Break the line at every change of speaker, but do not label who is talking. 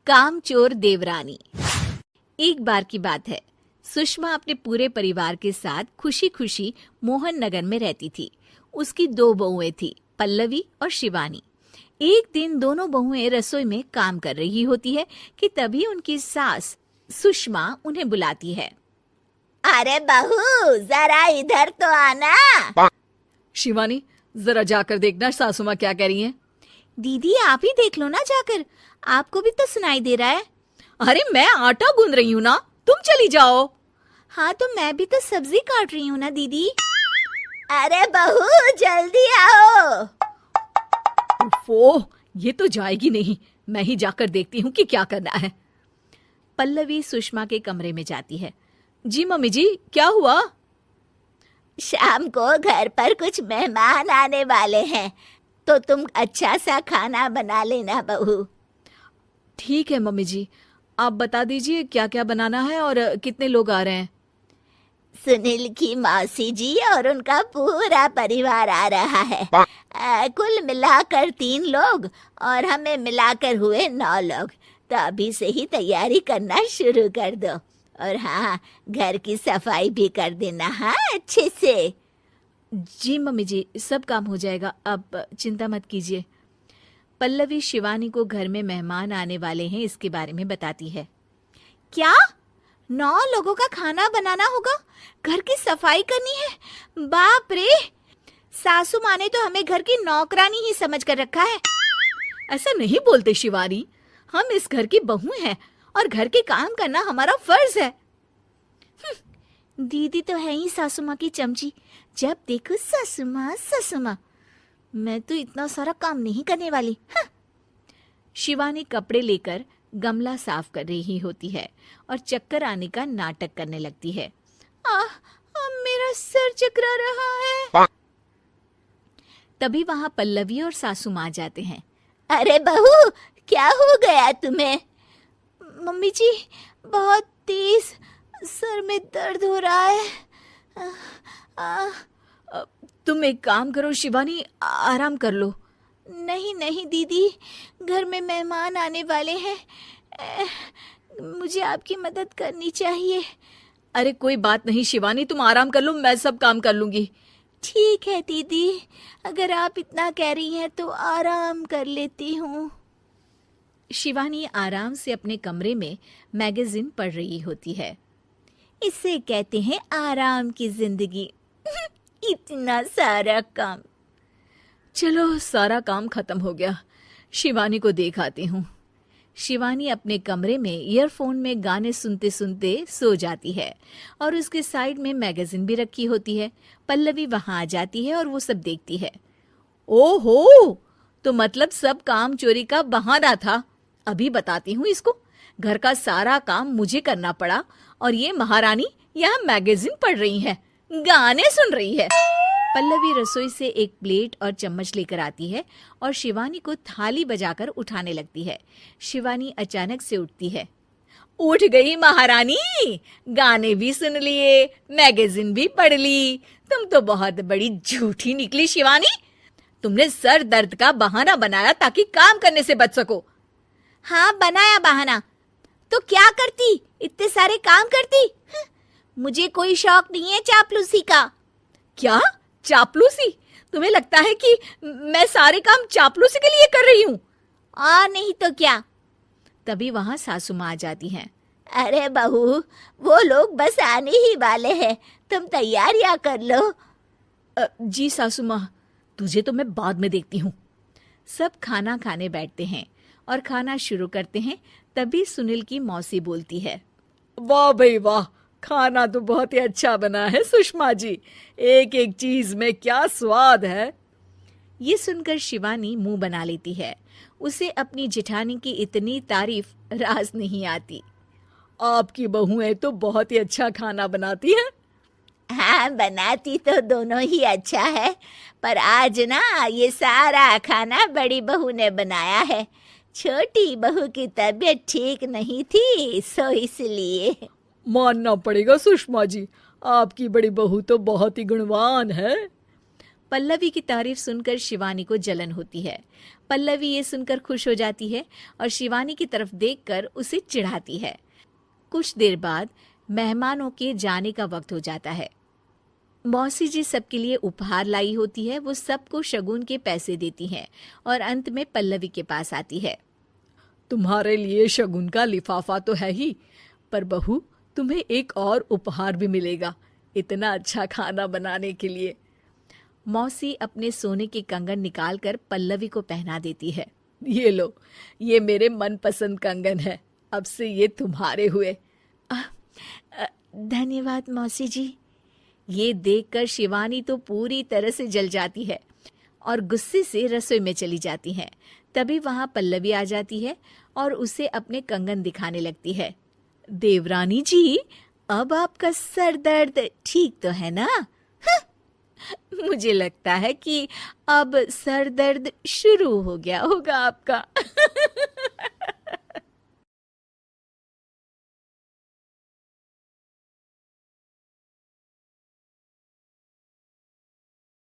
कामचोर देवरानी। एक बार की बात है, सुषमा अपने पूरे परिवार के साथ खुशी खुशी मोहन नगर में रहती थी। उसकी 2 बहुएं थी, पल्लवी और शिवानी। एक दिन दोनों बहुएं रसोई में काम कर रही होती है कि तभी उनकी सास सुषमा उन्हें बुलाती है।
अरे बहू, जरा इधर तो आना।
शिवानी, जरा जाकर देखना सासू माँ क्या कह रही हैं।
दीदी, आप ही देख लो ना जाकर, आपको भी तो सुनाई दे रहा है।
अरे मैं आटा गूंद रही हूँ ना, तुम चली जाओ।
हाँ, तो मैं भी तो सब्जी काट रही हूँ ना दीदी। अरे बहू, जल्दी आओ।
ओह, ये तो जाएगी नहीं, मैं ही जाकर देखती हूँ कि क्या करना है। पल्लवी सुषमा के कमरे में जाती है। जी मम्मी जी, क्या हुआ?
शाम को घर पर कुछ मेहमान आने वाले हैं, तो तुम अच्छा सा खाना बना लेना बहू।
ठीक है मम्मी जी, आप बता दीजिए क्या क्या बनाना है और कितने लोग आ रहे हैं।
सुनील की मौसी जी और उनका पूरा परिवार आ रहा है। कुल मिलाकर 3 लोग और हमें मिलाकर हुए 9 लोग। तो अभी से ही तैयारी करना शुरू कर दो। और हाँ, घर की सफाई भी कर देना, हाँ, अच्छे से।
जी मम्मी जी, सब काम हो जाएगा, आप चिंता मत कीजिए। पल्लवी शिवानी को घर में मेहमान आने वाले हैं इसके बारे में बताती है।
क्या? 9 लोगों का खाना बनाना होगा, घर की सफाई करनी है? बाप रे, सासू माँ ने तो हमें घर की नौकरानी ही समझ कर रखा है।
ऐसा नहीं बोलते शिवानी, हम इस घर की बहू हैं और घर के काम करना हमारा फर्ज है।
दीदी तो है ही सासू माँ की चमची, जब देखो सासू माँ सासू माँ। मैं तो इतना सारा काम नहीं करने वाली।
शिवानी कपड़े लेकर गमला साफ कर रही होती है और चक्कर आने का नाटक करने लगती है।
मेरा सर चकरा रहा है।
तभी वहां पल्लवी और सासू माँ जाते हैं।
अरे बहू, क्या हो गया तुम्हें? मम्मी जी, बहुत तेज सर में दर्द हो रहा है।
तुम एक काम करो शिवानी, आराम कर लो।
नहीं नहीं दीदी, घर में मेहमान आने वाले हैं, मुझे आपकी मदद करनी चाहिए।
अरे कोई बात नहीं शिवानी, तुम आराम कर लो, मैं सब काम कर लूंगी।
ठीक है दीदी, अगर आप इतना कह रही हैं तो आराम कर लेती हूँ।
शिवानी आराम से अपने कमरे में मैगजीन पढ़ रही होती है।
इसे कहते हैं आराम की जिंदगी। इतना सारा काम।
चलो, सारा काम खत्म हो गया, शिवानी को देख आती हूँ। शिवानी अपने कमरे में ईयरफोन में गाने सुनते सुनते सो जाती है और उसके साइड में मैगजीन भी रखी होती है। पल्लवी वहां आ जाती है और वो सब देखती है। ओहो, तो मतलब सब काम चोरी का बहाना था। अभी बताती हूँ इसको। घर का सारा काम मुझे करना पड़ा और ये महारानी यहाँ मैगजीन पढ़ रही है, गाने सुन रही है। पल्लवी रसोई से एक प्लेट और चम्मच लेकर आती है और शिवानी को थाली बजाकर उठाने लगती है। शिवानी अचानक से उठती है। उठ गई महारानी, गाने भी सुन लिए, मैगजीन भी पढ़ ली। तुम तो बहुत बड़ी झूठी निकली शिवानी। तुमने सर दर्द का बहाना बनाया ताकि काम करने से बच सको।
हाँ, बनाया बहाना, तो क्या करती, इतने सारे काम करती। मुझे कोई शौक नहीं है चापलूसी का।
क्या चापलूसी? तुम्हें लगता है कि मैं सारे काम चापलूसी के लिए कर रही हूँ?
और नहीं तो क्या।
तभी वहां सासू माँ आ जाती हैं।
अरे बहू, वो लोग बस आने ही वाले हैं, तुम तैयारियां कर लो।
जी सासू माँ, तुझे तो मैं बाद में देखती हूँ। सब खाना खाने बैठते हैं और खाना शुरू करते हैं। तभी सुनील की मौसी बोलती है। वाह भाई वाह, खाना तो बहुत ही अच्छा बना है सुषमा जी, एक एक चीज में क्या स्वाद है। ये सुनकर शिवानी मुंह बना लेती है। उसे अपनी जेठानी की इतनी तारीफ रास नहीं आती। आपकी बहुएं तो बहुत ही अच्छा खाना बनाती हैं।
हाँ, बनाती तो दोनों ही अच्छा है, पर आज ना ये सारा खाना बड़ी बहू ने बनाया है। छोटी बहू की तबीयत ठीक नहीं थी, सो इसलिए।
मानना पड़ेगा सुषमा जी, आपकी बड़ी बहू तो बहुत ही गुणवान है। पल्लवी की तारीफ सुनकर शिवानी को जलन होती है। पल्लवी ये सुनकर खुश हो जाती है और शिवानी की तरफ देखकर उसे चिढ़ाती है। कुछ देर बाद मेहमानों के जाने का वक्त हो जाता है। मौसी जी सबके लिए उपहार लाई होती है। वो सबको शगुन के पैसे देती हैं और अंत में पल्लवी के पास आती है।
तुम्हारे लिए शगुन का लिफाफा तो है ही, पर बहू तुम्हें एक और उपहार भी मिलेगा इतना अच्छा खाना बनाने के लिए।
मौसी अपने सोने के कंगन निकालकर पल्लवी को पहना देती है।
ये लो, ये मेरे मनपसंद कंगन है, अब से ये तुम्हारे हुए।
धन्यवाद मौसी जी। ये देखकर शिवानी तो पूरी तरह से जल जाती है और गुस्से से रसोई में चली जाती है। तभी वहां पल्लवी आ जाती है और उसे अपने कंगन दिखाने लगती है। देवरानी जी, अब आपका सर दर्द ठीक तो है ना? मुझे लगता है कि अब सर दर्द शुरू हो गया होगा आपका।